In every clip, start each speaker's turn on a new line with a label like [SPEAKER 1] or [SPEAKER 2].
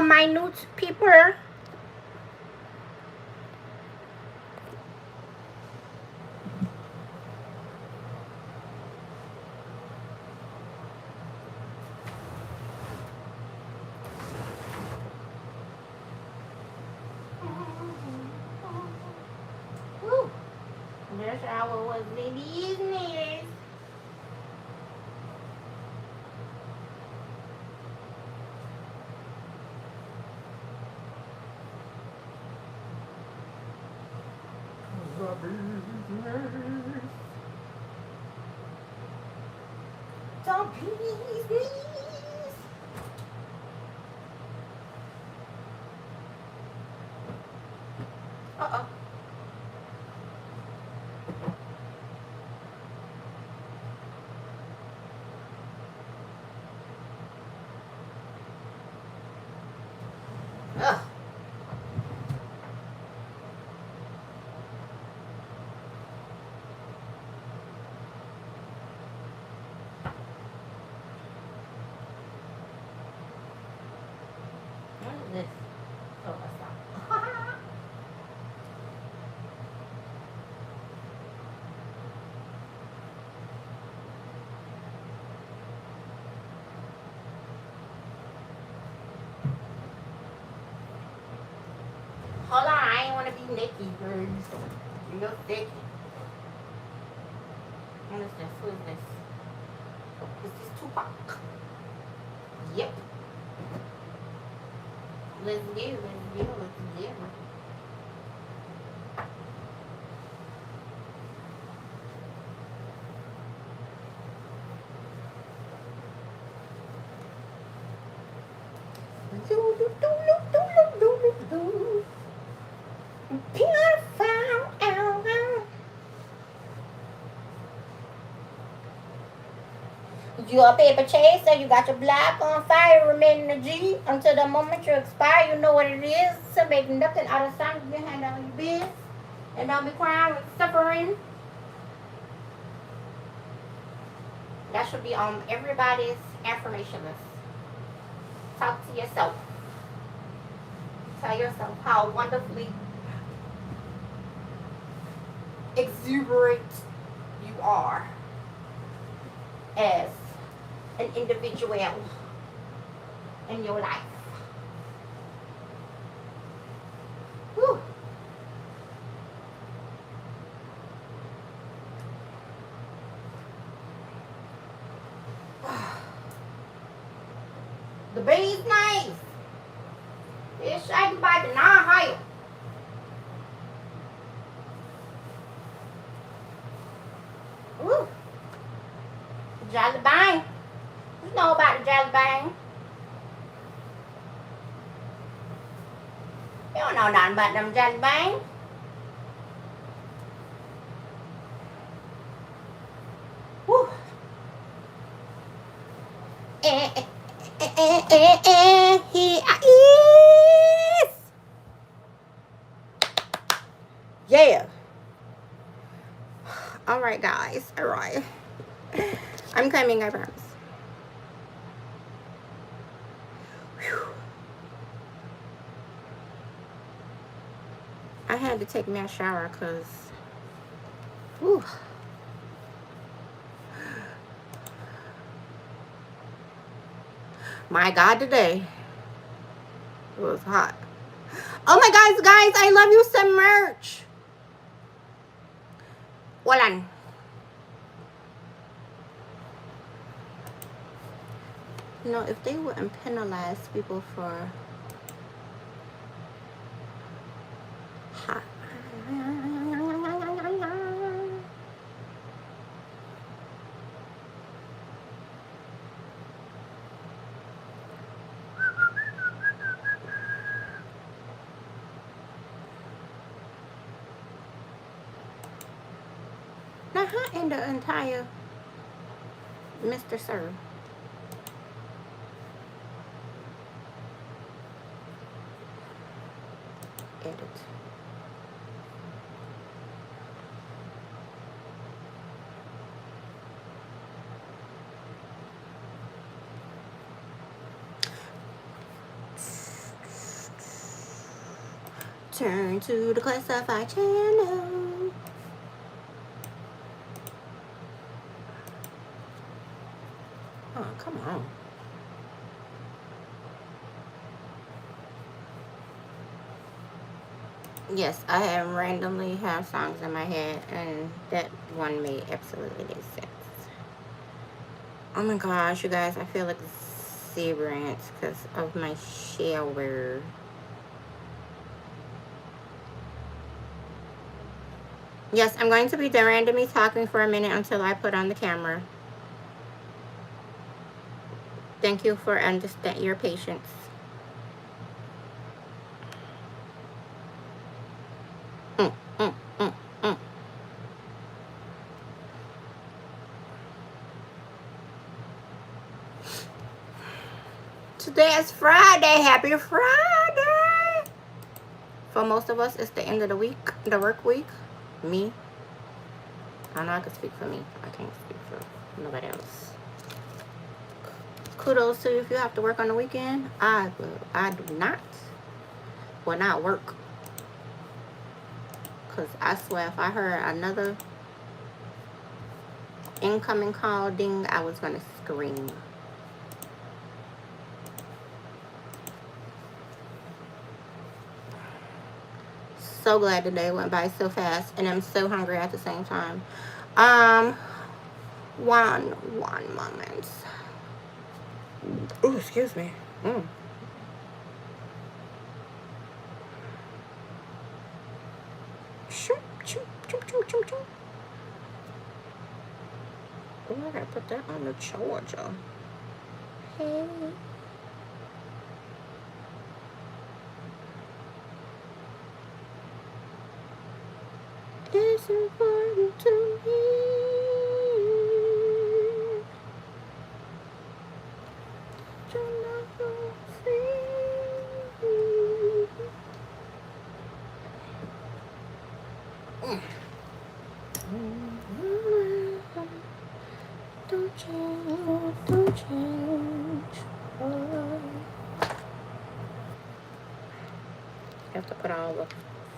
[SPEAKER 1] my new people. Woo. This hour was the business. Don't please. Uh-oh. Ugh. What is this? Oh, that's not. Hold on, I ain't want to be Nikki, birds. You're thick. What is this? Who is this? Is this Tupac? Yep. Let's go. You a paper chaser, you got your block on fire, remain in the G until the moment you expire. You know what it is. To make nothing out of something behind all your biz. And don't be crying with suffering. That should be on everybody's affirmation list. Talk to yourself. Tell yourself how wonderfully exuberant you are as an individual in your life. Whew. The bee's nice. It's shaking by the non-higher. Woo. Jolly Bang. You know about the Jolly Bang. You don't know nothing about them Jolly Bang. Woo. Here I is. Yeah. All right, guys. All right. I'm coming, I promise. Whew. I had to take me a shower because, whew. My God, today it was hot. Oh my guys, I love you some merch. Hold on. You know, if they wouldn't penalize people for hot. Now, how in the entire Mr. Sir? Edit. return to the classified channel. Oh, come on. Yes, I have randomly have songs in my head, and that one made absolutely no sense. Oh my gosh, you guys, I feel like exuberant because of my shower. Yes, I'm going to be randomly talking for a minute until I put on the camera. Thank you for your patience. Mm, mm, mm, mm. Today is Friday. Happy Friday! For most of us, it's the end of the week, the work week. Me, I know I can speak for me. I can't speak for nobody else. Kudos to you if you have to work on the weekend. I do not. Will not work. Because I swear, if I heard another incoming call ding, I was going to scream. So glad the day went by so fast, and I'm so hungry at the same time. One moment. Oh, excuse me. Shoop, shoop, shoop, shoop, shoop, shoop. Oh, I gotta put that on the charger. Hey. It's important to me. Don't change, don't change. You have to put all the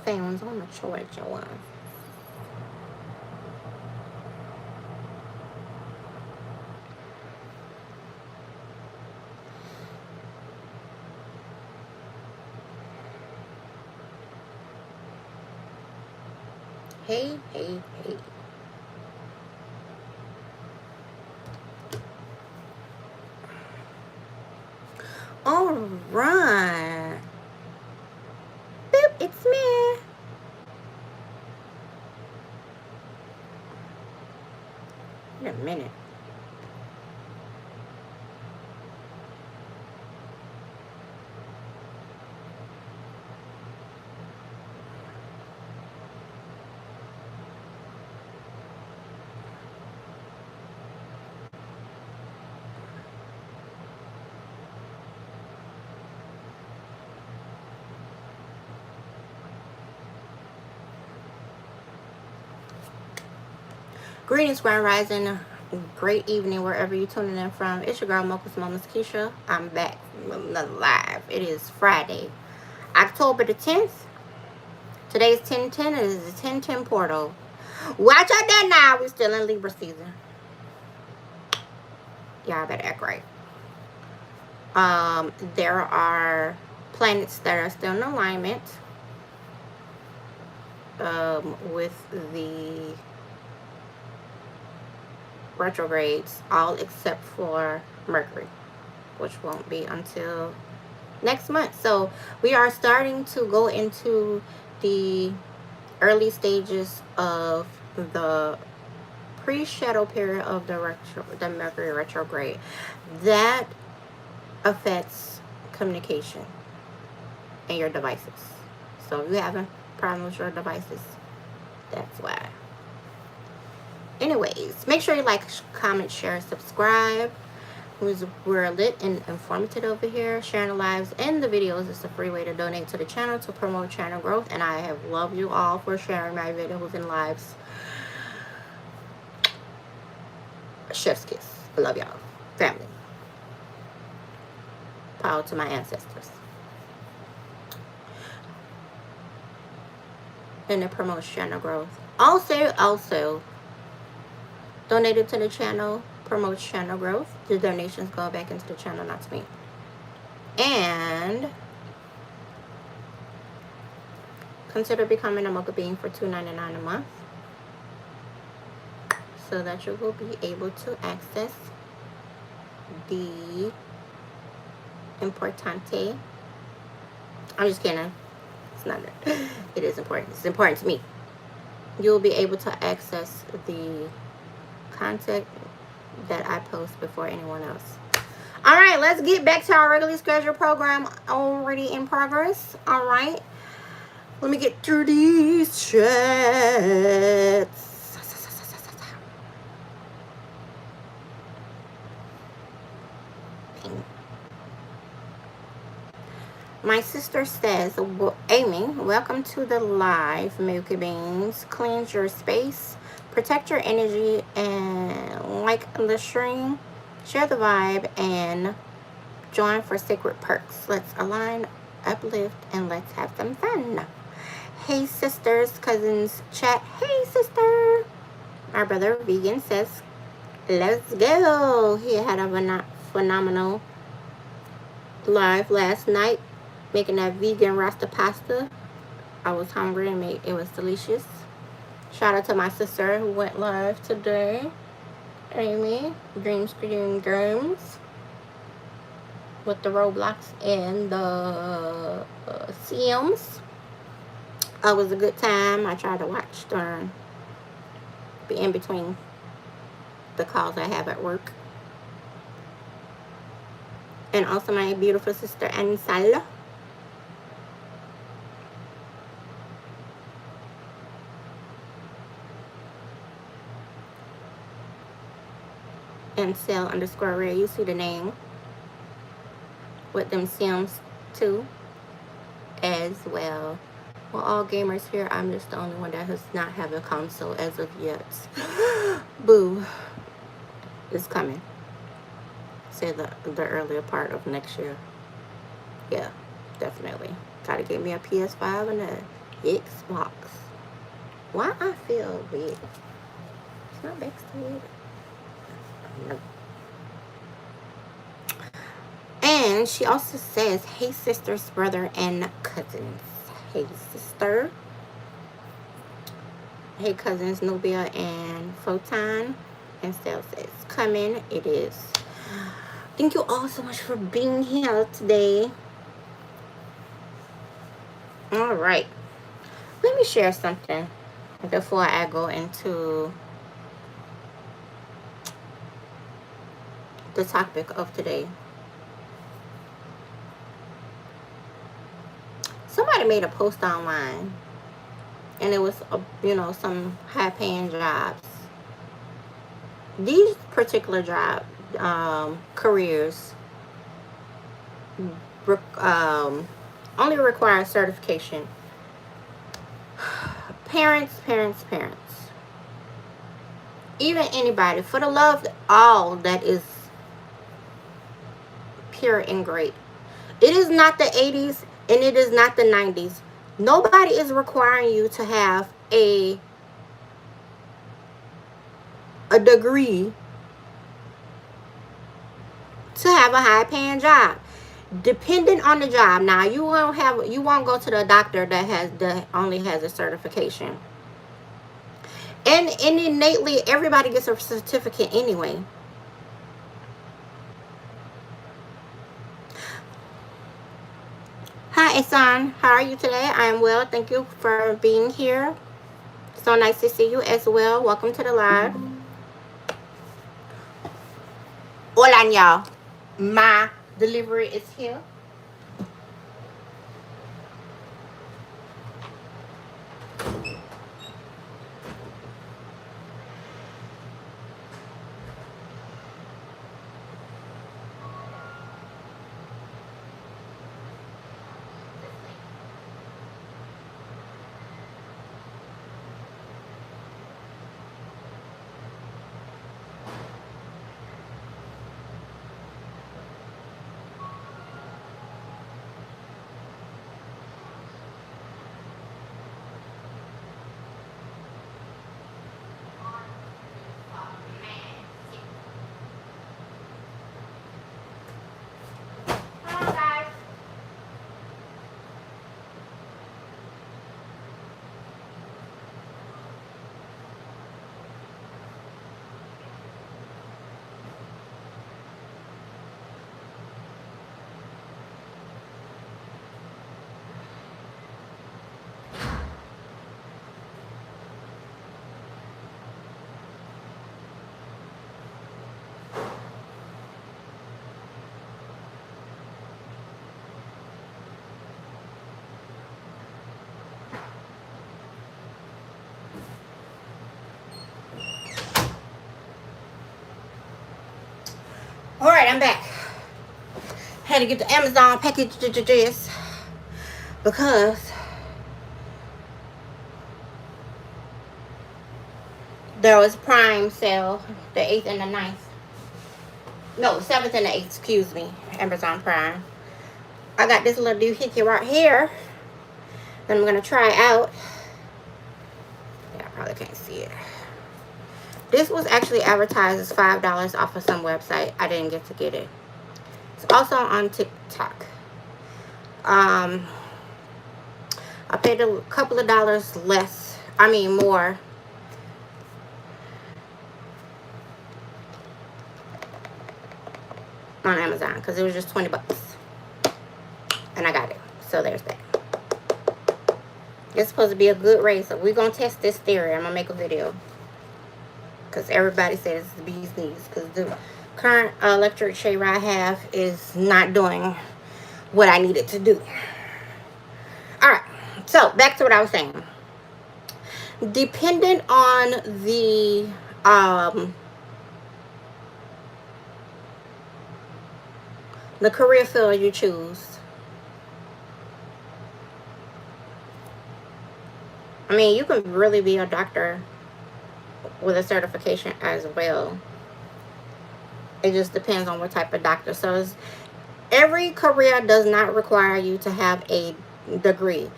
[SPEAKER 1] fans on the charger one. Hey, hey, hey. All right. Boop, it's me. Wait a minute. Greetings, Grand Rising. Great evening wherever you're tuning in from. It's your girl, Mocha's Moments Keisha. I'm back live. It is Friday, October the 10th. Today's 10/10. It is the 10/10 portal. Watch out there now. We're still in Libra season. Y'all better act right. There are planets that are still in alignment with the retrogrades, all except for Mercury, which won't be until next month. So we are starting to go into the early stages of the pre-shadow period of the Mercury retrograde. That affects communication and your devices. So if you're having problems with your devices, that's why. Anyways, make sure you like, comment, share, subscribe. We're lit and informative over here. Sharing the lives and the videos is a free way to donate to the channel to promote channel growth. And I have loved you all for sharing my videos and lives. Chef's kiss. I love y'all. Family. Power to my ancestors. and it promotes channel growth. Also, donated to the channel promotes channel growth. The donations go back into the channel, not to me. And consider becoming a Mocha Bean for $2.99 a month, so that you will be able to access the Importante. I'm just kidding. It's not. It is important. It's important to me. You'll be able to access the content that I post before anyone else. All right, let's get back to our regularly scheduled program already in progress. All right, let me get through these chats. My sister says, well, Amy, welcome to the live. Milky Beans, cleanse your space, protect your energy, and like the stream, share the vibe, and join for sacred perks. Let's align, uplift, and let's have some fun. Hey sisters, cousins, chat. Hey sister. Our brother Vegan says, let's go. He had a phenomenal live last night, making that vegan rasta pasta. I was hungry and it was delicious. Shout out to my sister who went live today, Amy, Dreams Creating Dreams, with the Roblox and the Sims. It was a good time. I tried to watch during, be in between the calls I have at work. And also my beautiful sister Ansala. Ansel_Ray. You see the name with them Sims too as well. Well, all gamers here. I'm just the only one that does not have a console as of yet. Boo. It's coming. Say the earlier part of next year. Yeah, definitely. Gotta get me a PS5 and a Xbox. Why I feel weird? It's not backstage. No. And she also says, hey sisters, brother, and cousins. Hey sister. Hey cousins, Nubia and Photon. And Stell says, coming. It is. Thank you all so much for being here today. All right. Let me share something before I go into the topic of today. Somebody made a post online, and it was, some high-paying jobs. These particular careers only require certification. Parents. Even anybody, for the love of all that is pure and great. It is not the 80s and it is not the 90s. Nobody is requiring you to have a degree to have a high-paying job. Depending on the job. Now, you won't go to the doctor that only has a certification. And innately, everybody gets a certificate anyway. Hi, Ehsan. How are you today? I am well. Thank you for being here. So nice to see you as well. Welcome to the live. Hola, y'all. My delivery is here. I'm back. Had to get the Amazon packages because there was Prime sale, the 8th and the 9th. No, 7th and the 8th, excuse me. Amazon Prime. I got this little doohickey right here that I'm going to try out. Yeah, I probably can't see it. This was actually advertised as $5 off of some website. I didn't get to get it. It's also on TikTok. I paid a couple of dollars less. I mean more. On Amazon because it was just 20 bucks. And I got it. So there's that. It's supposed to be a good razor. We're going to test this theory. I'm going to make a video. Because everybody says it's the bee's knees. Because the current electric shaver I have is not doing what I need it to do. Alright. So, back to what I was saying. Dependent on the career field you choose. I mean, you can really be a doctor with a certification as well. It just depends on what type of doctor. So every career does not require you to have a degree.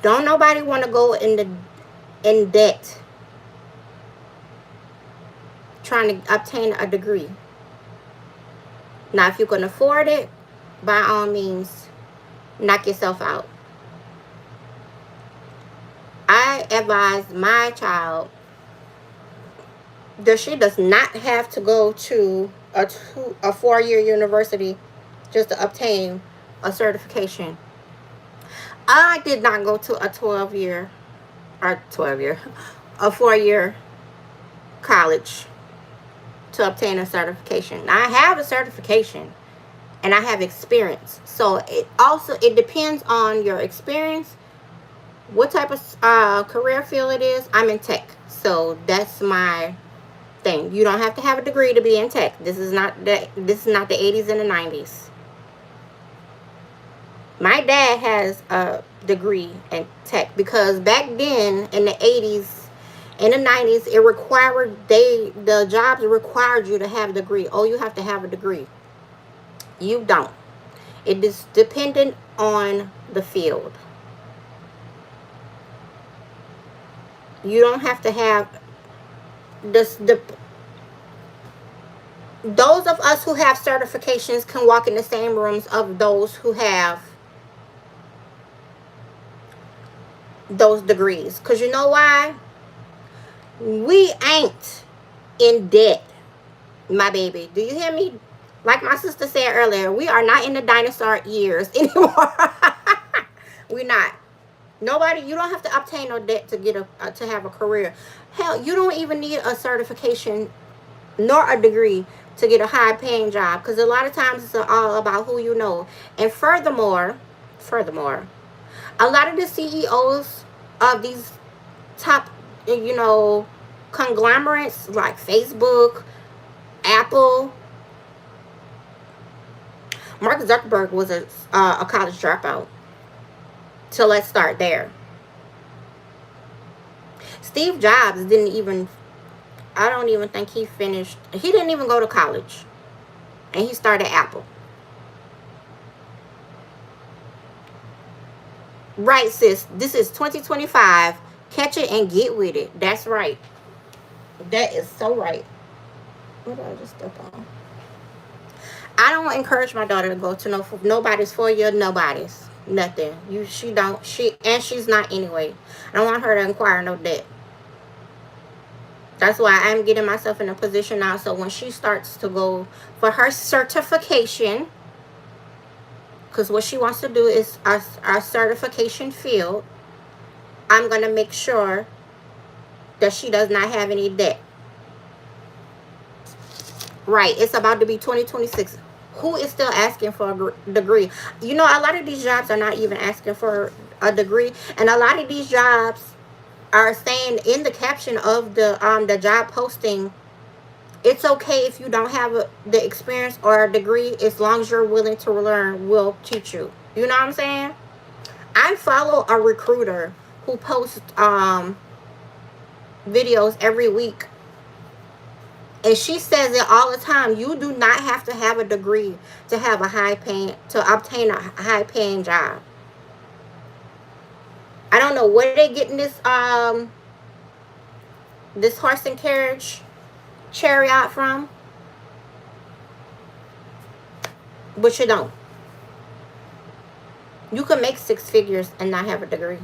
[SPEAKER 1] Don't nobody want to go in debt trying to obtain a degree. Now, if you can afford it, by all means, knock yourself out. I advise my child that she does not have to go to a 4-year university just to obtain a certification. I did not go to a 4-year college to obtain a certification. Now, I have a certification and I have experience. So it depends on your experience, what type of career field it is. I'm in tech, so that's my thing. You don't have to have a degree to be in tech. This is not the 80s and the 90s. My dad has a degree in tech because back then in the 80s and the 90s, the jobs required you to have a degree. Oh, you have to have a degree. You don't. It is dependent on the field. You don't have to have this. Those of us who have certifications can walk in the same rooms of those who have those degrees. Because you know why? We ain't in debt, my baby. Do you hear me? Like my sister said earlier, we are not in the dinosaur years anymore. We're not. Nobody, you don't have to obtain no debt to get to have a career. Hell, you don't even need a certification nor a degree to get a high-paying job, because a lot of times it's all about who you know. And furthermore, a lot of the CEOs of these top, conglomerates like Facebook, Apple. Mark Zuckerberg was a college dropout. So let's start there. Steve Jobs I don't even think he finished. He didn't even go to college. And he started Apple. Right, sis. This is 2025. Catch it and get with it. That's right. That is so right. What did I just step on? I don't encourage my daughter to go to nobody's 4-year, nobody's. Nothing. She's not anyway. I don't want her to acquire no debt. That's why I'm getting myself in a position now. So when she starts to go for her certification, because what she wants to do is our certification field, I'm going to make sure that she does not have any debt. Right. It's about to be 2026. Who is still asking for a degree? A lot of these jobs are not even asking for a degree. And a lot of these jobs are saying in the caption of the job posting It's okay if you don't have the experience or a degree, as long as you're willing to learn, we'll teach you. You know what I'm saying? I follow a recruiter who posts videos every week, and she says it all the time. You do not have to have a degree to have a high paying to obtain a high paying job. I don't know where they getting this horse and carriage chariot from, but you don't. You can make six figures and not have a degree.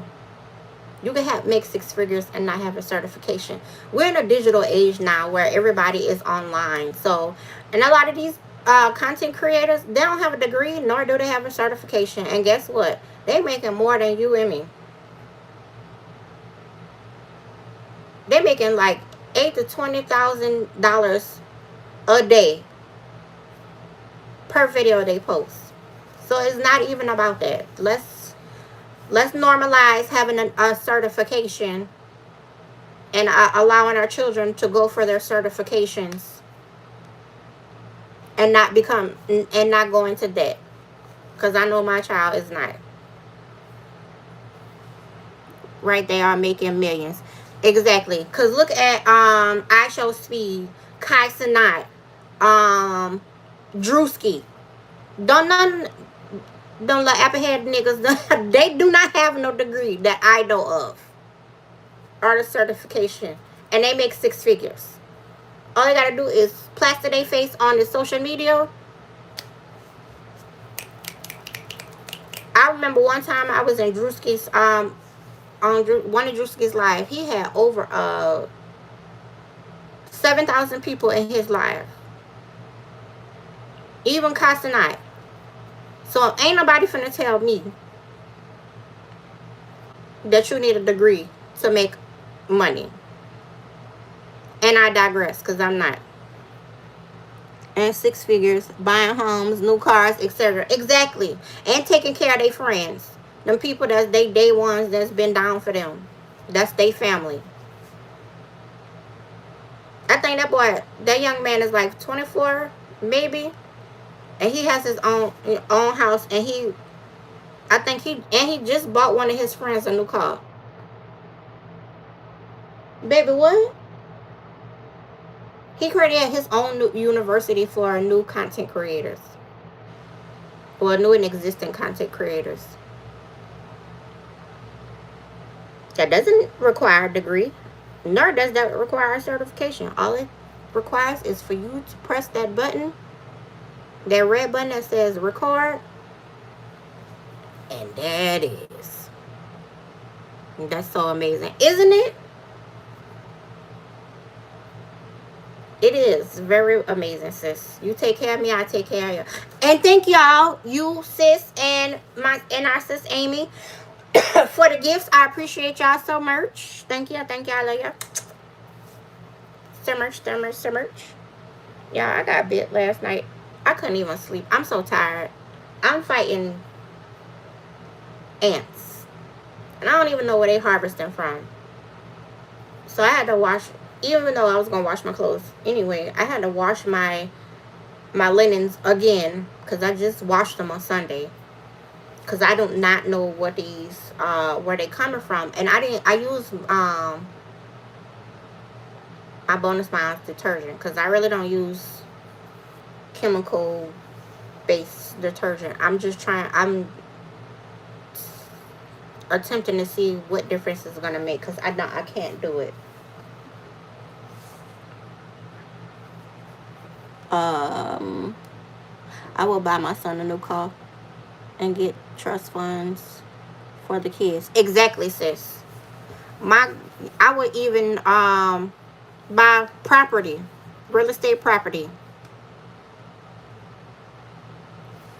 [SPEAKER 1] You can make six figures and not have a certification. We're in a digital age now where everybody is online. So, and a lot of these content creators, they don't have a degree, nor do they have a certification. And guess what? They making more than you and me. They're making like $8,000 to $20,000 a day per video they post. So it's not even about that. Let's normalize having a certification and allowing our children to go for their certifications and not go into debt. Because I know my child is not. Right, they are making millions. Exactly. Because look at I Show Speed, Kai Cenat, Drewski. Don't let applehead niggas. They do not have no degree that I know of, or the certification, and they make six figures. All they gotta do is plaster their face on the social media. I remember one time I was in Drewski's on one of Drewski's live. He had over 7,000 people in his live. Even Kai Cenat. So ain't nobody finna tell me that you need a degree to make money. And I digress, because I'm not. And six figures, buying homes, new cars, etc. Exactly. And taking care of their friends. Them people that's they day ones that's been down for them. That's their family. I think that young man is like 24, maybe. And he has his own house, and he just bought one of his friends a new car. Baby, what? He created his own new university for new content creators. Well, new and existing content creators. That doesn't require a degree, nor does that require a certification. All it requires is for you to press that button, that red button that says record, and there it is. That's so amazing, isn't it? It is very amazing, sis. You take care of me, I take care of you. And thank y'all, you sis and our sis Amy, for the gifts. I appreciate y'all so much. Thank you, I love you. So much. Yeah, I got bit last night. I couldn't even sleep. I'm so tired. I'm fighting ants, and I don't even know where they harvesting from. So I had to wash, even though I was gonna wash my clothes anyway. I had to wash my linens again, because I just washed them on Sunday, because I do not know what these where they coming from. And I use my Bonus Miles detergent, because I really don't use chemical based detergent. I'm attempting to see what difference it's gonna make, because I can't do it. I will buy my son a new car and get trust funds for the kids. Exactly, sis. I would even buy property, real estate property,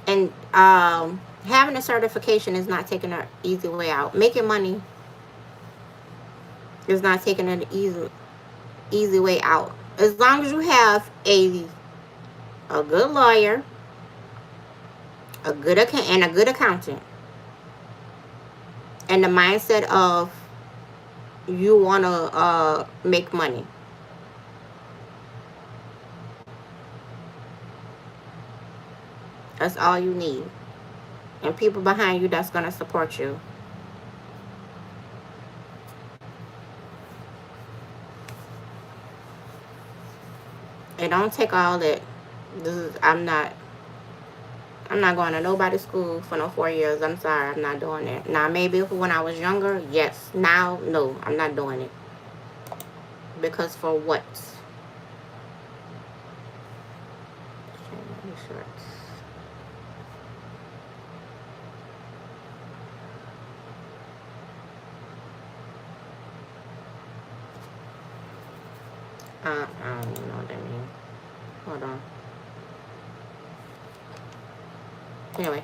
[SPEAKER 1] and having a certification is not taking an easy way out. Making money is not taking an easy way out. As long as you have a good lawyer, a good accountant, and the mindset of you want to make money. That's all you need. And people behind you that's going to support you. It don't take all that. I'm not going to nobody's school for no 4 years. I'm sorry, I'm not doing that. Now maybe when I was younger, yes. Now, no, I'm not doing it. Because for what? I don't even know what that means. Hold on. Anyway.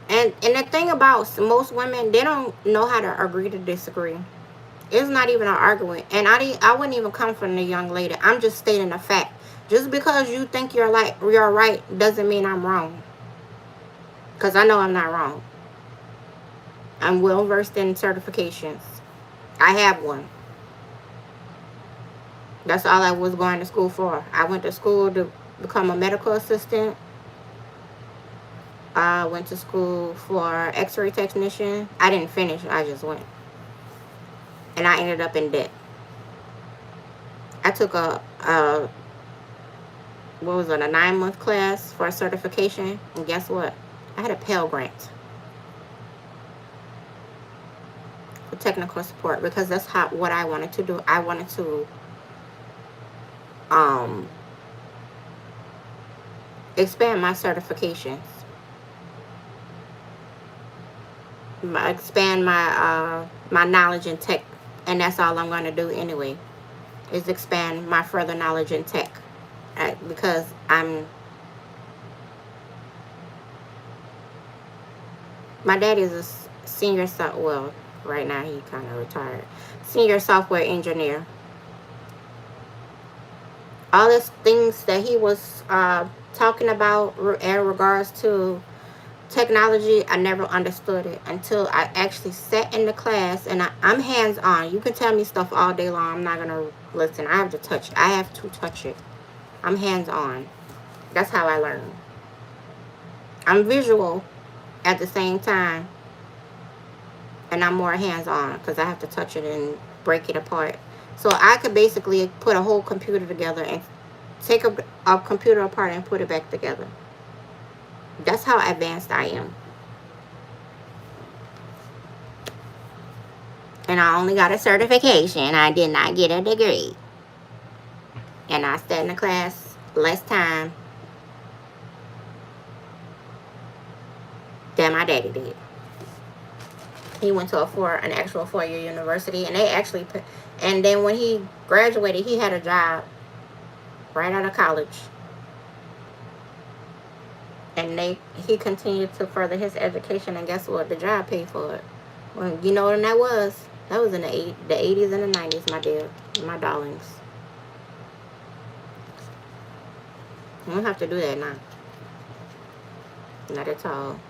[SPEAKER 1] And the thing about most women, they don't know how to agree to disagree. It's not even an argument. And I wouldn't even come from the young lady. I'm just stating a fact. Just because you think you're right doesn't mean I'm wrong. Because I know I'm not wrong. I'm well versed in certifications. I have one. That's all I was going to school for. I went to school to become a medical assistant. I went to school for x-ray technician. I didn't finish. I just went. And I ended up in debt. I took a 9-month class for a certification. And guess what? I had a Pell Grant for technical support because that's what I wanted to do. I wanted to expand my certifications. Expand my knowledge in tech. And that's all I'm going to do anyway. Is expand my further knowledge in tech. Because my dad is a senior right now he kind of retired. Senior software engineer. All these things that he was talking about in regards to technology, I never understood it until I actually sat in the class. And I'm hands-on. You can tell me stuff all day long. I'm not going to listen. I have to touch it. I have to touch it. I'm hands-on. That's how I learn. I'm visual at the same time. And I'm more hands-on because I have to touch it and break it apart. So I could basically put a whole computer together and take a computer apart and put it back together. That's how advanced I am. And I only got a certification. I did not get a degree. And I sat in the class less time than my daddy did. He went to an actual 4-year university, and and then when he graduated, he had a job right out of college. And he continued to further his education, and guess what? The job paid for it. Well, you know when that was? That was in the 80s and the 90s, my darlings. You don't have to do that now. Not at all.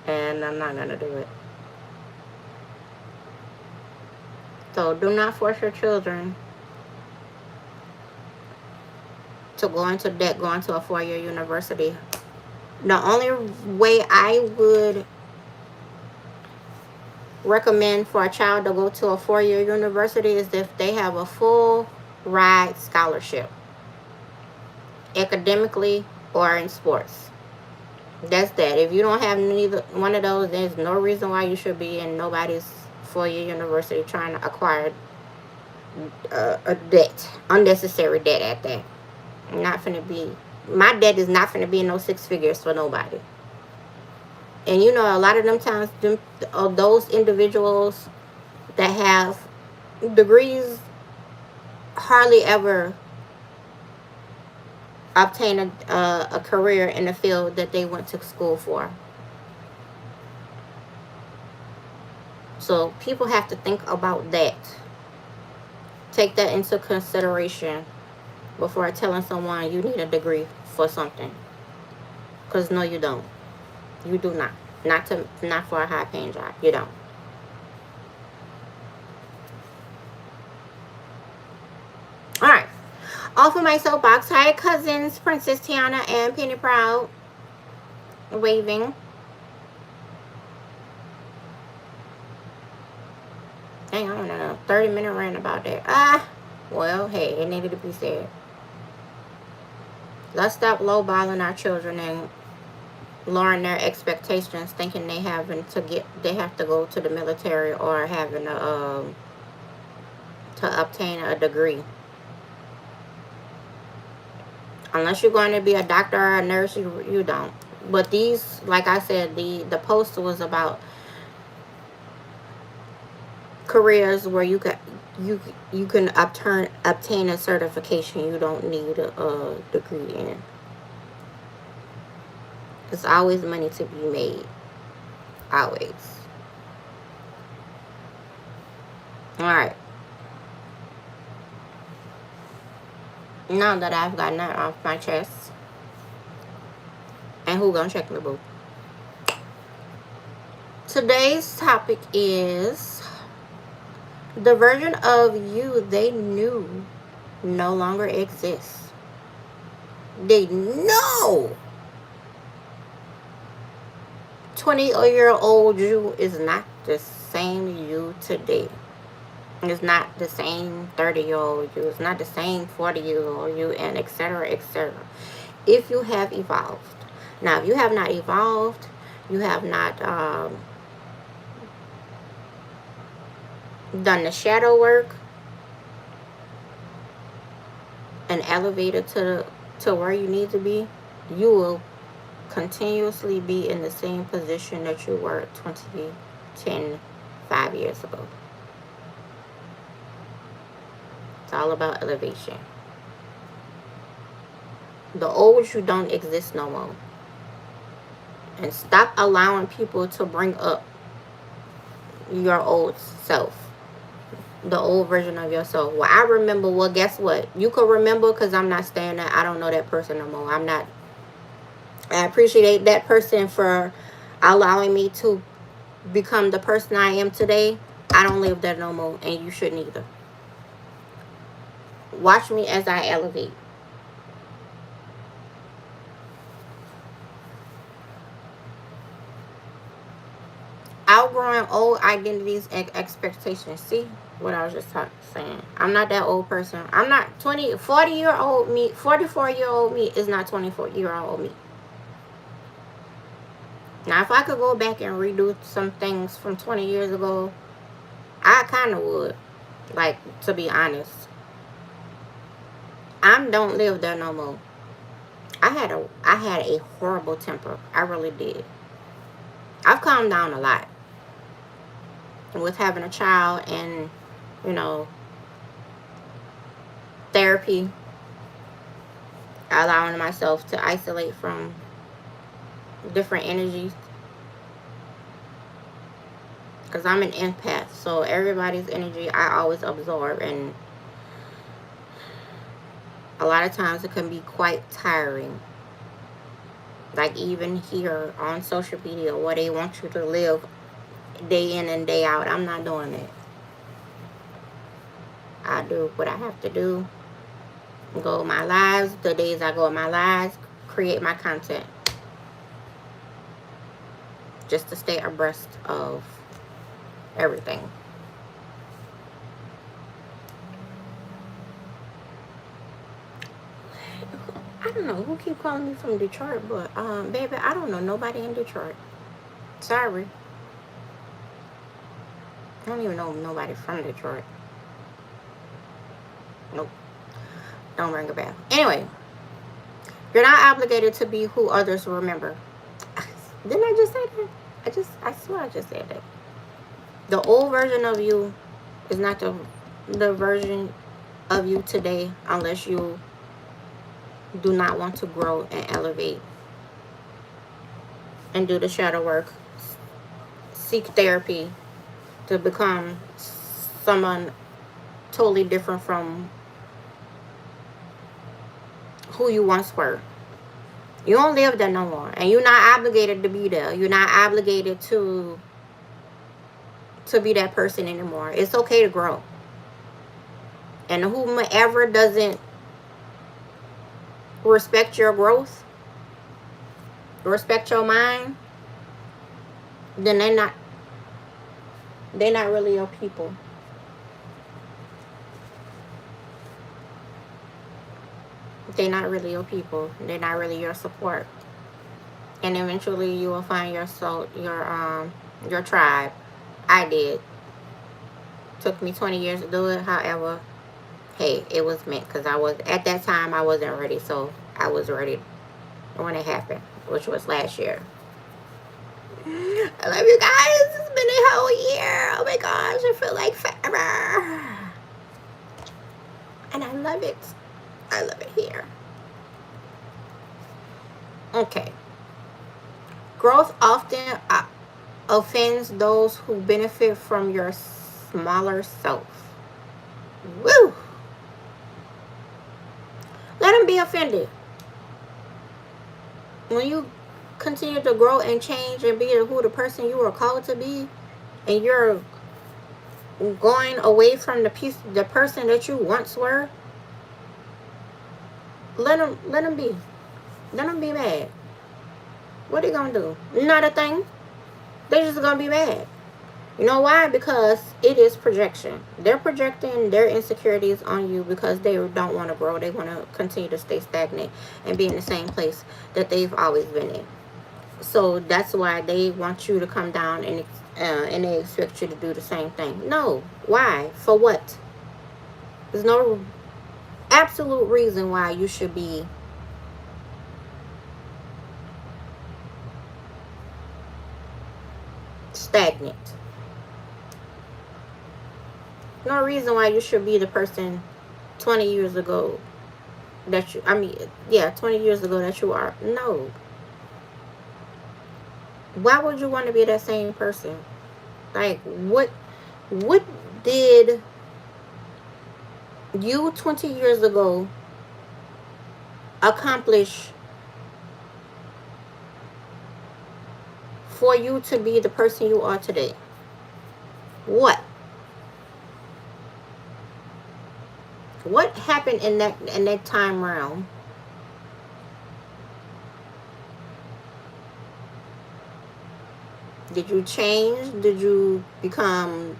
[SPEAKER 1] And I'm not going to do it. So do not force your children to go into debt, going to a 4-year university. The only way I would recommend for a child to go to a 4-year university is if they have a full ride scholarship, academically or in sports. That's that. If you don't have neither one of those, there's no reason why you should be in nobody's 4-year university trying to acquire a debt, unnecessary debt at that. My debt is not finna be in no 6 figures for nobody. And you know, a lot of them times, those individuals that have degrees hardly ever obtain a career in the field that they went to school for. So people have to think about that. Take that into consideration before telling someone you need a degree for something. Because no, you don't. You do not. Not for a high-paying job. You don't. off of my soapbox. Hi, cousins, Princess Tiana and Penny Proud. Waving. Dang, I don't know. 30-minute rant about that. Well, hey, it needed to be said. Let's stop lowballing our children and lowering their expectations, thinking they have to go to the military or having to obtain a degree. Unless you're going to be a doctor or a nurse, you don't. But these, like I said, the post was about careers where you can obtain a certification you don't need a degree in. There's always money to be made. Always. Alright. Now that I've gotten that off my chest. And who gonna check the book? Today's topic is the version of you they knew no longer exists. They know 20-year-old you is not the same you today. It's not the same 30-year-old you. It's not the same 40-year-old you, and etc., etc. If you have evolved. Now, if you have not evolved, you have not done the shadow work and elevated to where you need to be, you will continuously be in the same position that you were 5 years ago. It's all about elevation. The old you don't exist no more. And stop allowing people to bring up your old self. The old version of yourself. Well, I remember. Well, guess what? You can remember because I'm not staying there. I don't know that person no more. I appreciate that person for allowing me to become the person I am today. I don't live there no more, and you shouldn't either. Watch me as I elevate. Outgrowing old identities and expectations. See what I was just saying? I'm not that old person. I'm not 40-year-old me. 44-year-old me is not 24-year-old me. Now, if I could go back and redo some things from 20 years ago, I kind of would. Like, to be honest. I don't live there no more. I had a horrible temper. I really did. I've calmed down a lot. With having a child and, therapy, allowing myself to isolate from different energies, because I'm an empath, so everybody's energy I always absorb, and a lot of times it can be quite tiring. Like even here on social media where they want you to live day in and day out. I'm not doing it. I do what I have to do. Go my lives. The days I go in my lives, create my content. Just to stay abreast of everything. I don't know who keep calling me from Detroit, but baby, I don't know nobody in Detroit. Sorry. I don't even know nobody from Detroit. Nope. Don't ring a bell. Anyway, you're not obligated to be who others remember. Didn't I just say that? I swear I just said that. The old version of you is not the version of you today unless you do not want to grow and elevate and do the shadow work. Seek therapy to become someone totally different from who you once were. You don't live there no more. And you're not obligated to be there. You're not obligated to be that person anymore. It's okay to grow. And whomever doesn't respect your growth, respect your mind, then they're not really your people. They're not really your people. They're not really your support. And eventually you will find your soul, your tribe. I did. Took me 20 years to do it. However, hey, it was meant, because I was, at that time I wasn't ready, so I was ready when it happened, which was last year. I love you guys. It's been a whole year. Oh my gosh, I feel like forever. And I love it. I love it here. Okay. Growth often offends those who benefit from your smaller self. Woo! Let them be offended. When you continue to grow and change and be who the person you were called to be, and you're going away from the person that you once were, let them be. Let them be mad. What are they gonna do? Not a thing. They're just gonna be mad. You know why? Because it is projection. They're projecting their insecurities on you because they don't want to grow. They want to continue to stay stagnant and be in the same place that they've always been in. So that's why they want you to come down and they expect you to do the same thing. No. Why? For what? There's no absolute reason why you should be stagnant. No reason why you should be the person 20 years ago that you, 20 years ago that you are. No. Why would you want to be that same person? Like, what did you 20 years ago accomplish for you to be the person you are today? What? What happened in that time realm? Did you change? Did you become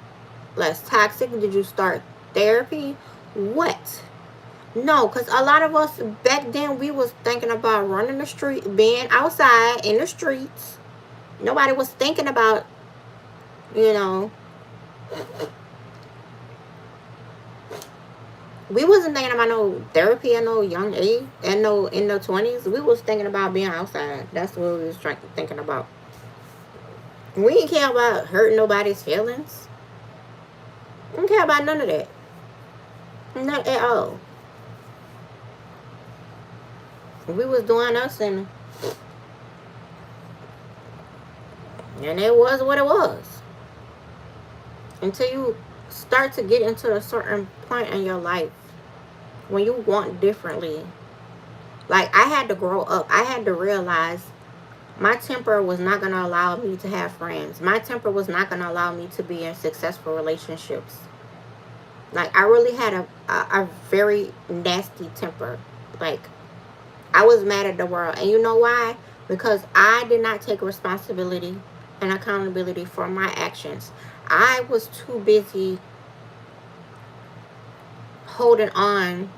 [SPEAKER 1] less toxic? Did you start therapy? What? No, because a lot of us back then, we was thinking about running the street, being outside in the streets. Nobody was thinking about, we wasn't thinking about no therapy at no young age, and no in the 20s. We was thinking about being outside. That's what we was thinking about. We didn't care about hurting nobody's feelings. We didn't care about none of that. Not at all. We was doing us, and it was what it was. Until you start to get into a certain point in your life when you want differently. Like, I had to grow up. I had to realize my temper was not going to allow me to have friends. My temper was not going to allow me to be in successful relationships. Like, I really had a very nasty temper. Like, I was mad at the world. And you know why? Because I did not take responsibility and accountability for my actions. I was too busy holding on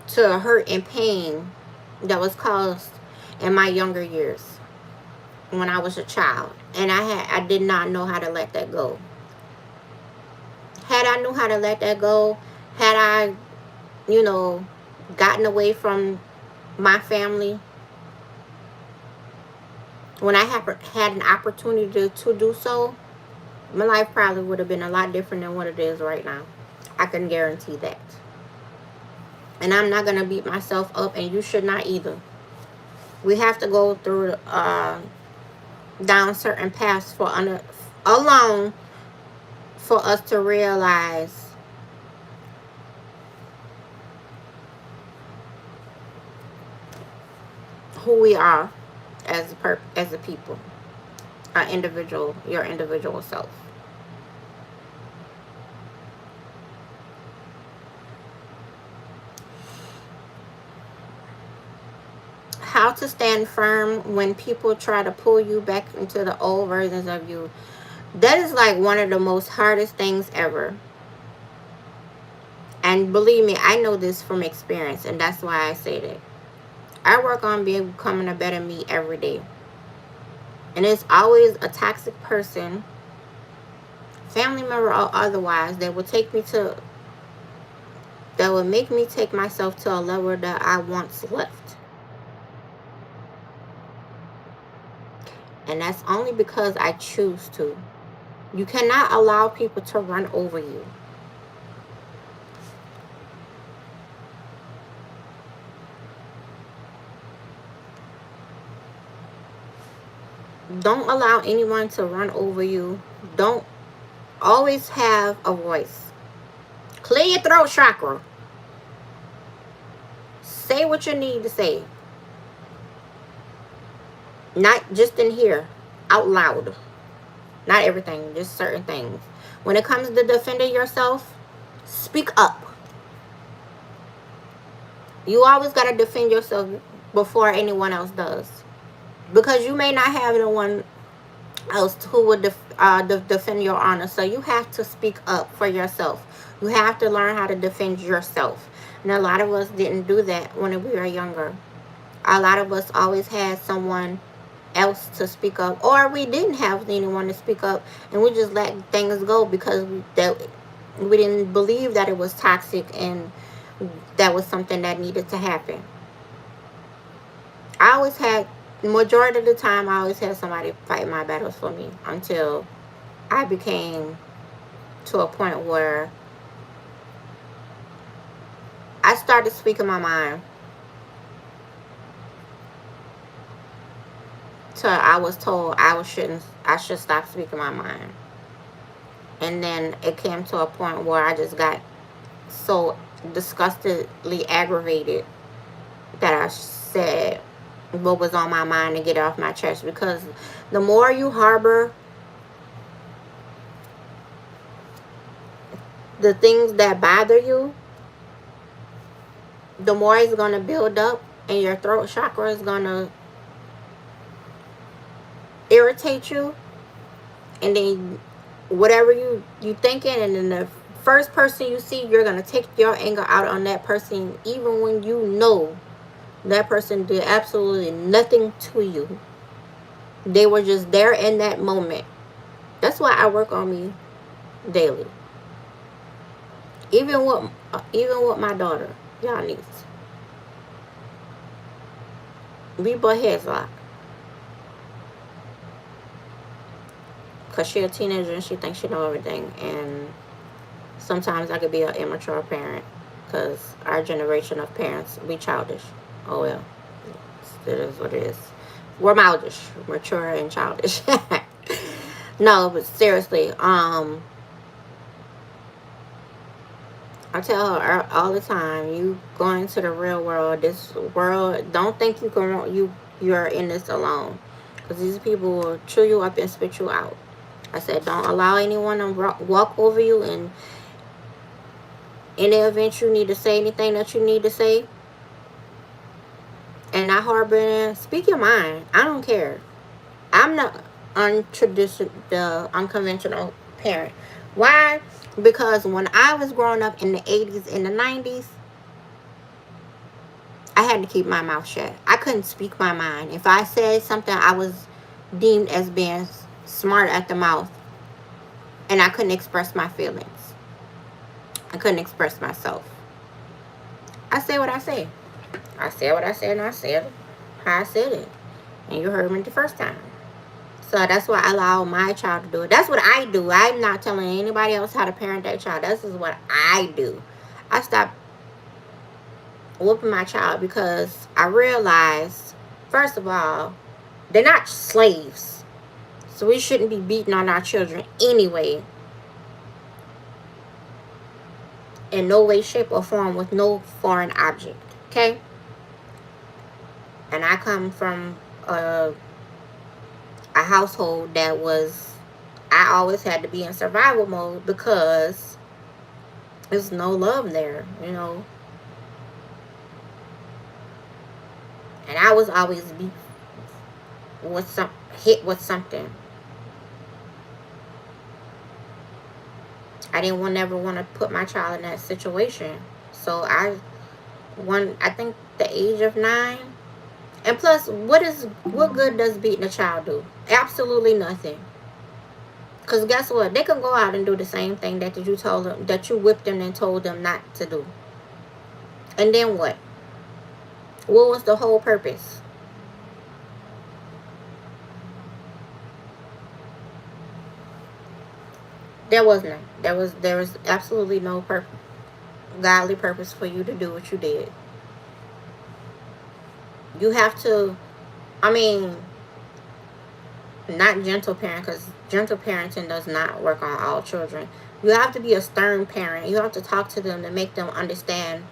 [SPEAKER 1] to hurt and pain that was caused in my younger years when I was a child. And I did not know how to let that go. Had I knew how to let that go, had I, gotten away from my family, when I had an opportunity to do so, my life probably would have been a lot different than what it is right now. I can guarantee that. And I'm not going to beat myself up, and you should not either. We have to go through down certain paths alone for us to realize who we are as a people, your individual self. how to stand firm when people try to pull you back into the old versions of you. That is like one of the most hardest things ever. And believe me, I know this from experience, and that's why I say that. I work on becoming a better me every day. And it's always a toxic person, family member or otherwise, that will make me take myself to a level that I once left. And that's only because I choose to. You cannot allow people to run over you. Don't allow anyone to run over you. Don't always have a voice. Clear your throat chakra. Say what you need to say. Not just in here, out loud. Not everything, just certain things. When it comes to defending yourself, speak up. You always got to defend yourself before anyone else does. Because you may not have no one else who would defend your honor. So you have to speak up for yourself. You have to learn how to defend yourself. And a lot of us didn't do that when we were younger. A lot of us always had someone else to speak up, or we didn't have anyone to speak up, and we just let things go because we didn't believe that it was toxic and that was something that needed to happen. Majority of the time, I always had somebody fight my battles for me until I became to a point where I started speaking my mind. So I was told I should stop speaking my mind. And then it came to a point where I just got so disgustedly aggravated that I said what was on my mind and get it off my chest. Because the more you harbor the things that bother you, the more it's going to build up, and your throat chakra is going to irritate you. And then whatever you thinking, and then the first person you see, you're going to take your anger out on that person, even when you know that person did absolutely nothing to you. They were just there in that moment. That's why I work on me daily. Even with my daughter, y'all niece. We butt heads locked. Because she's a teenager and she thinks she knows everything. And sometimes I could be an immature parent. Because our generation of parents, we childish. Oh well. It is what it is. We're childish. Mature and childish. No, but seriously. I tell her all the time, you going to the real world. This world, don't think you're in this alone. Because these people will chew you up and spit you out. I said, don't allow anyone to walk over you. And in the event you need to say anything that you need to say, and not harboring, speak your mind. I don't care. I'm not the unconventional parent. Why? Because when I was growing up in the 80s and the 90s, I had to keep my mouth shut. I couldn't speak my mind. If I said something, I was deemed as being smart at the mouth. And I couldn't express my feelings. I couldn't express myself. I say what I say. I said what I said, and I said how I said it. And you heard me the first time. So that's why I allow my child to do it. That's what I do. I'm not telling anybody else how to parent that child. This is what I do. I stopped whooping my child because I realized, first of all, they're not slaves. So we shouldn't be beating on our children anyway. In no way, shape, or form with no foreign object. Okay? And I come from a household that I always had to be in survival mode because there's no love there, And I was always be with hit with something. I didn't never want to put my child in that situation. So I think the age of 9. And plus, what good does beating a child do? Absolutely nothing. Cause guess what? They can go out and do the same thing that you told them, that you whipped them and told them not to do. And then what? What was the whole purpose? There was none. There was absolutely no godly purpose for you to do what you did. You have to. I mean, not gentle parent, because gentle parenting does not work on all children. You have to be a stern parent. You have to talk to them to make them understand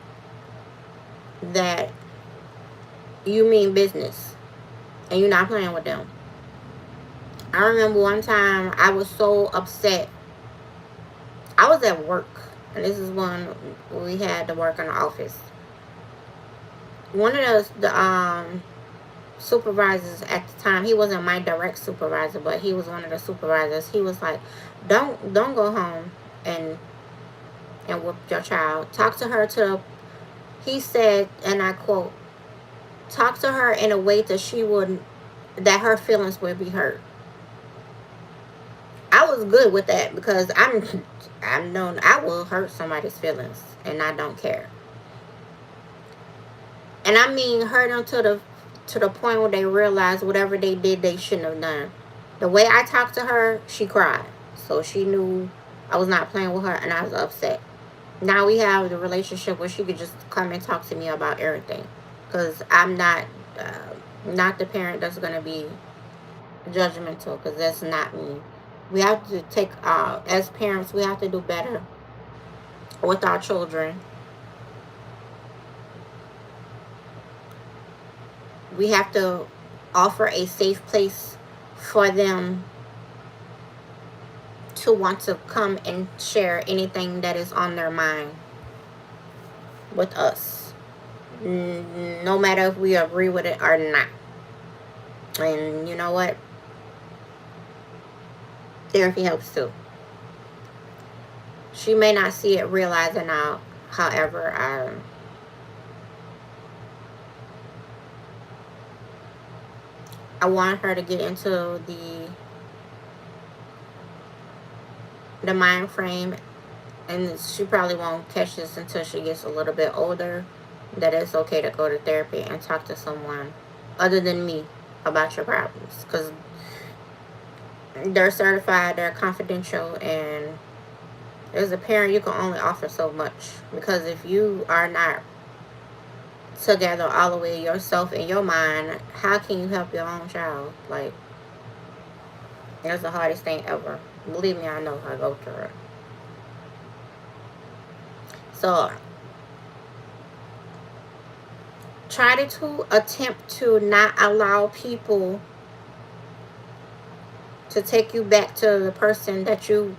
[SPEAKER 1] that you mean business and you're not playing with them. I remember one time I was so upset. I was at work, and this is when we had to work in the office. One of the supervisors at the time, he wasn't my direct supervisor, but he was one of the supervisors. He was like, don't go home and whoop your child. Talk to her he said, and I quote, talk to her in a way that her feelings would be hurt. I was good with that because I'm known I will hurt somebody's feelings and I don't care. And I mean hurt them to the point where they realize whatever they did they shouldn't have done. The way I talked to her, she cried. So she knew I was not playing with her and I was upset. Now we have the relationship where she could just come and talk to me about everything. Because I'm not the parent that's going to be judgmental, because that's not me. We have to as parents, we have to do better with our children. We have to offer a safe place for them to want to come and share anything that is on their mind with us, no matter if we agree with it or not. And you know what? Therapy helps too. She may not see it, realize it now. However, I want her to get into the mind frame, and she probably won't catch this until she gets a little bit older, that it's okay to go to therapy and talk to someone other than me about your problems, because they're certified, they're confidential, and as a parent you can only offer so much, because if you are not together all the way yourself in your mind, how can you help your own child? Like, that's the hardest thing ever. Believe me, I know. I go through it. So try to attempt to not allow people to take you back to the person that you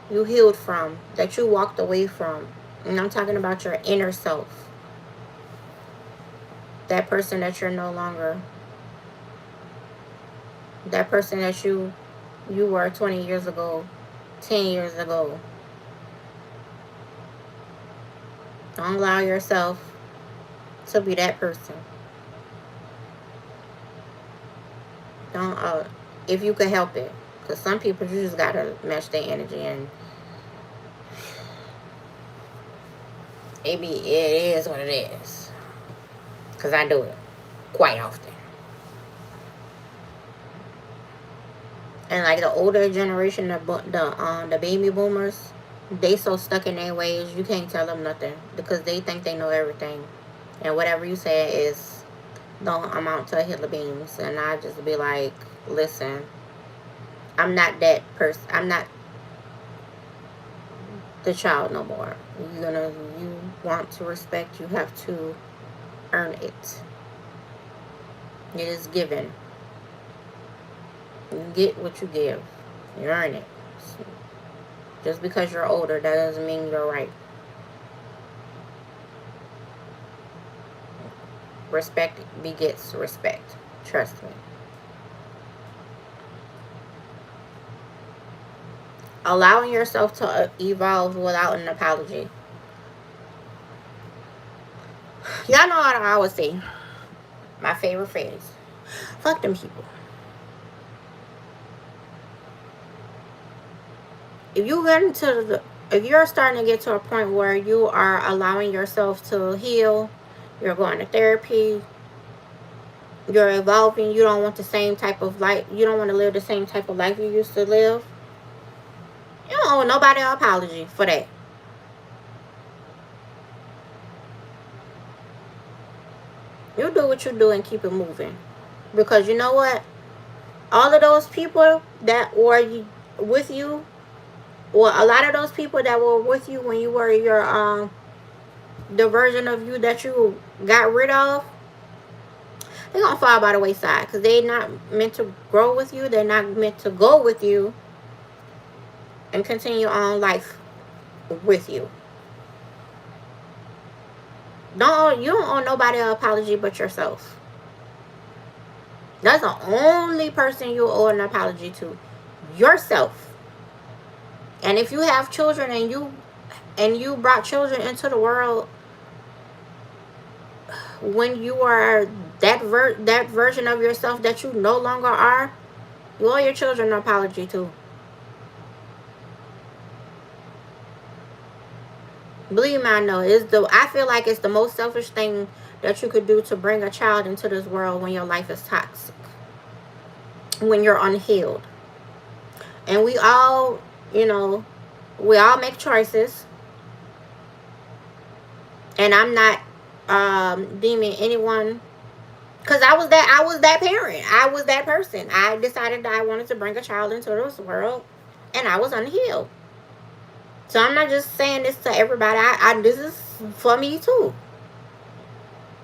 [SPEAKER 1] healed from, that you walked away from. And I'm talking about your inner self. That person that you're no longer. That person that you were 20 years ago, 10 years ago. Don't allow yourself to be that person. Don't, if you could help it. Because some people, you just gotta match their energy, and it is what it is. Because I do it quite often. And like the older generation, the baby boomers, they so stuck in their ways, you can't tell them nothing, because they think they know everything, and whatever you say is don't amount to a hill of beans. And I just be like, listen, I'm not that person. I'm not the child no more. You want to respect, you have to earn it. It is given. You get what you give. You earn it. So just because you're older, that doesn't mean you're right. respect begets respect. Trust me. Allowing yourself to evolve without an apology. Y'all know what I always say. My favorite phrase. Fuck them people. If you get into the if you're starting to get to a point where you are allowing yourself to heal, you're going to therapy, you're evolving, you don't want the same type of life, you don't want to live the same type of life you used to live, you don't owe nobody an apology for that. You do what you do and keep it moving. Because you know what? All of those people that were with you, or a lot of those people that were with you when you were your the version of you that you got rid of, they're gonna fall by the wayside because they're not meant to grow with you. They're not meant to go with you and continue on life with you. You don't owe nobody an apology but yourself. That's the only person you owe an apology to, yourself. And if you have children and you brought children into the world when you are that version of yourself that you no longer are, you owe your children an apology too. Believe me, I know. I feel like it's the most selfish thing that you could do to bring a child into this world when your life is toxic, when you're unhealed. And we all, we all make choices. And I'm not deeming anyone, because I was that parent. I was that person. I decided that I wanted to bring a child into this world, and I was unhealed. So I'm not just saying this to everybody. This is for me too.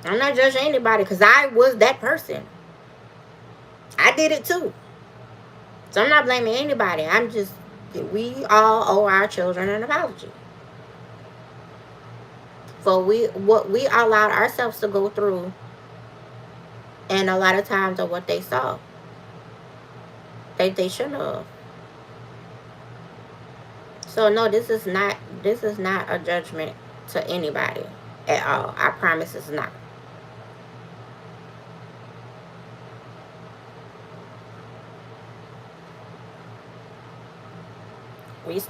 [SPEAKER 1] I'm not judging anybody because I was that person. I did it too. So I'm not blaming anybody. We all owe our children an apology for what we allowed ourselves to go through, and a lot of times of what they saw. They shouldn't have. So no, this is not a judgment to anybody at all. I promise it's not. We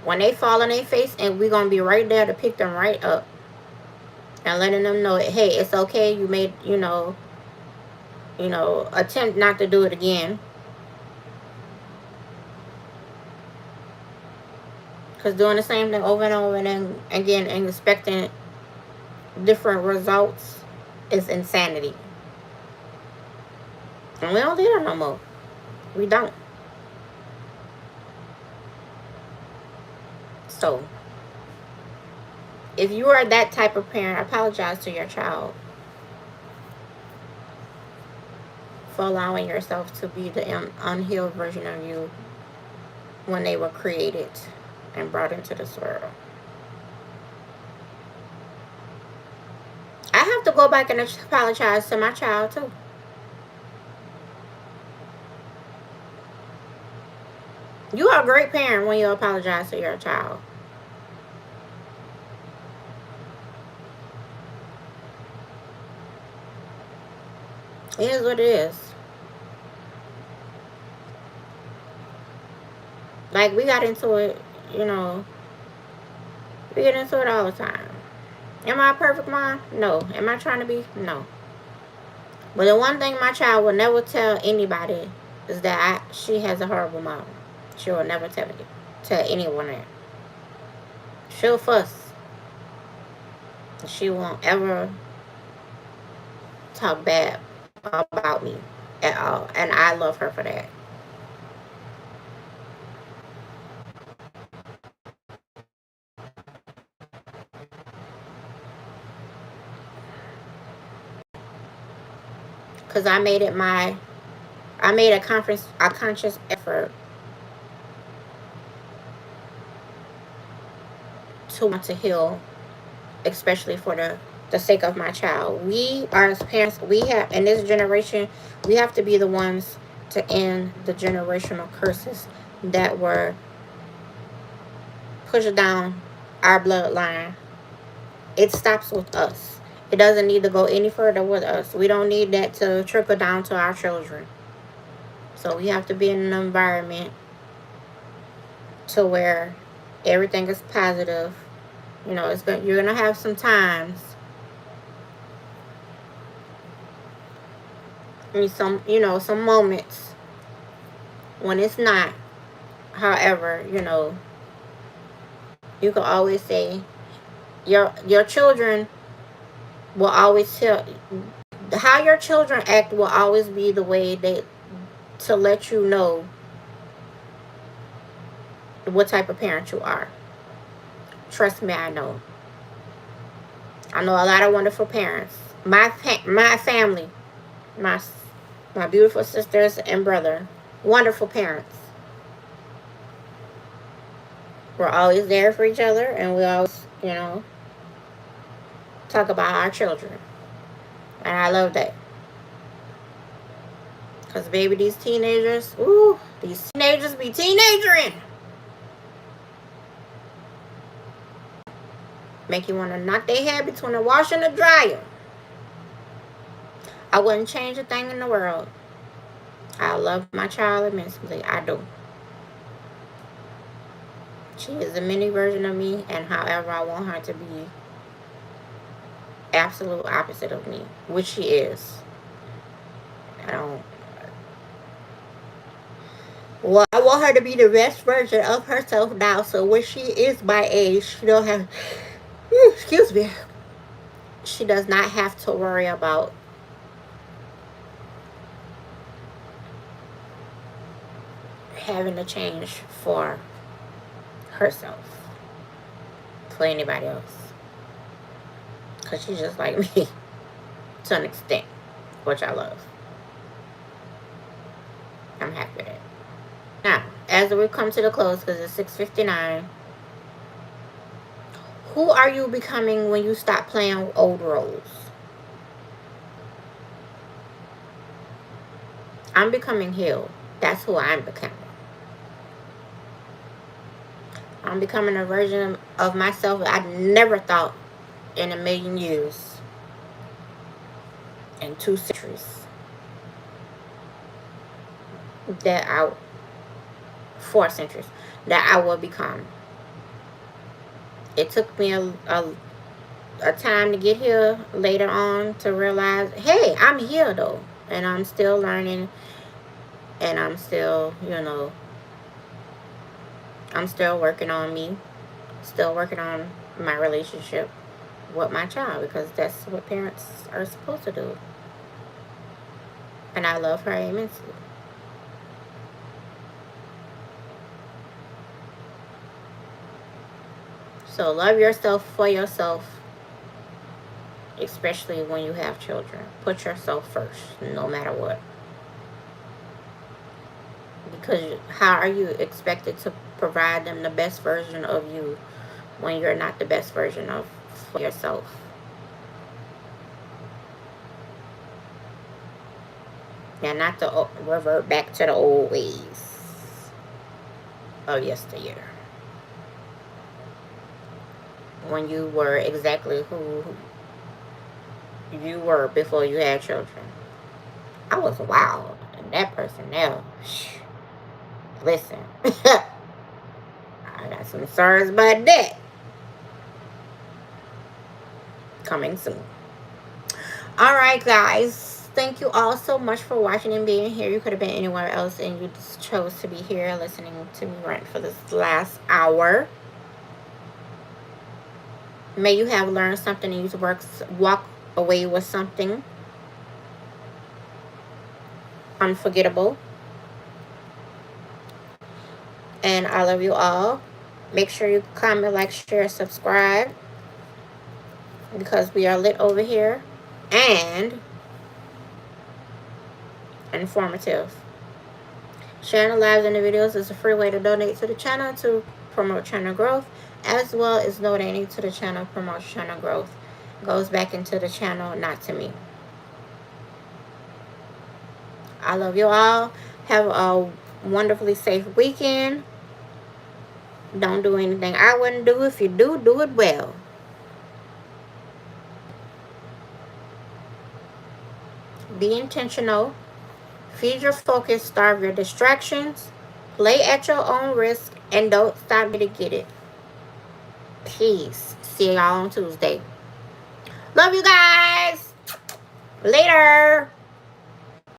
[SPEAKER 1] when they fall on their face, and we're gonna be right there to pick them right up and letting them know, hey, it's okay. You made attempt not to do it again. Because doing the same thing over and over and again and expecting different results is insanity. And we don't do that no more. We don't. So, if you are that type of parent, apologize to your child for allowing yourself to be the unhealed version of you when they were created and brought into this world. I have to go back and apologize to my child too. You are a great parent when you apologize to your child. It is what it is. Like, we got into it, we get into it all the time. Am I a perfect mom? No. Am I trying to be? No. But the one thing my child will never tell anybody is that she has a horrible mom. She will never tell anyone that. She'll fuss. She won't ever talk bad about me at all. And I love her for that. Because I made a conscious effort to want to heal, especially for the the sake of my child. We are, as parents, we have, in this generation, we have to be the ones to end the generational curses that were pushed down our bloodline. It stops with us. It doesn't need to go any further with us. We don't need that to trickle down to our children. So we have to be in an environment to where everything is positive. You know, you're gonna have some times, some moments when it's not. However, you can always say your children will always tell how your children act will always be the way to let you know what type of parent you are. Trust me, I know. I know a lot of wonderful parents. My family, my beautiful sisters and brother, wonderful parents. We're always there for each other, and we always, talk about our children. And I love that. Because, baby, these teenagers be teenagering. Make you want to knock their head between the washer and the dryer. I wouldn't change a thing in the world. I love my child immensely. I do. She is a mini version of me, and however I want her to be, absolute opposite of me, which she is. I want her to be the best version of herself now, so when she is my age, she don't have, excuse me, she does not have to worry about having to change for herself, for anybody else. Because she's just like me, to an extent, which I love. I'm happy with it. Now, as we come to the close, because it's 6:59, who are you becoming when you stop playing old roles? I'm becoming healed. That's who I'm becoming. I'm becoming a version of myself I never thought in a million years, in 2 centuries, 4 centuries, that I will become. It took me a time to get here later on to realize, hey, I'm here though, and I'm still learning, and I'm still, I'm still working on me, still working on my relationship with my child, because that's what parents are supposed to do. And I love her immensely. So love yourself for yourself, especially when you have children. Put yourself first, no matter what. Because how are you expected to provide them the best version of you when you're not the best version of yourself? And not to revert back to the old ways of yesteryear, when you were exactly who you were before you had children. I was wild, and that person now, listen, I got some stories about that coming soon. All right, guys. Thank you all so much for watching and being here. You could have been anywhere else, and you just chose to be here listening to me rant for this last hour. May you have learned something and you walk away with something unforgettable. And I love you all. Make sure you comment, like, share, subscribe, because we are lit over here and informative. Sharing the lives and the videos is a free way to donate to the channel to promote channel growth, as well as donating to the channel promotes channel growth. goes back into the channel, not to me. I love you all. Have a wonderfully safe weekend. Don't do anything I wouldn't do. If you do, do it well. Be intentional. Feed your focus, starve your distractions. Play at your own risk, and don't stop to get it. Peace. See y'all on Tuesday. Love you guys. Later.